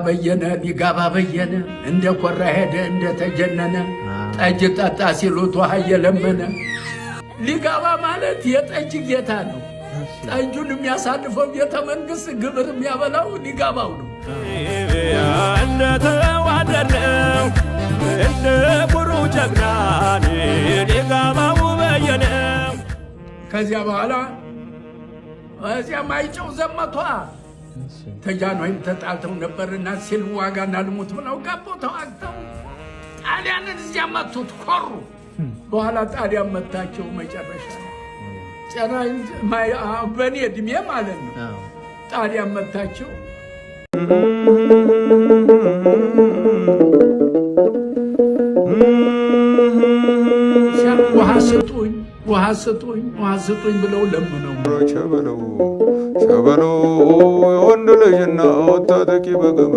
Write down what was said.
በየነ ሊጋባ በየነ እንደ ኮራ ሄደ እንደ ተጀነነ ጠጅ ጠጣ ሲሉት ውሃ እየለመነ ሊጋባ ማለት የጠጅ ጌታ ነው። ጠጁን የሚያሳልፈው ቤተ መንግሥት ግብር የሚያበላው ሊጋባው ነው። እንደ ተዋደነው እንደ ኩሩ ጀግና ሊጋባው በየነ ከዚያ በኋላ እዚያ ማይጨው ዘመቷ ተጃኖይም ተጣልተው ነበርና ሲል ዋጋና ልሙት ብለው ገቡ ተዋግተው ጣሊያንን እዚያ መቱት ኮሩ። በኋላ ጣሊያን መታቸው መጨረሻ ጨራይ በኔ እድሜ ማለት ነው። ጣሊያን መታቸው። ውሃ ስጡኝ ውሃ ስጡኝ ውሃ ስጡኝ ብለው ለምነው ሸበለው ሸበለው ወንድ ልጅና ወታደቂ በገመ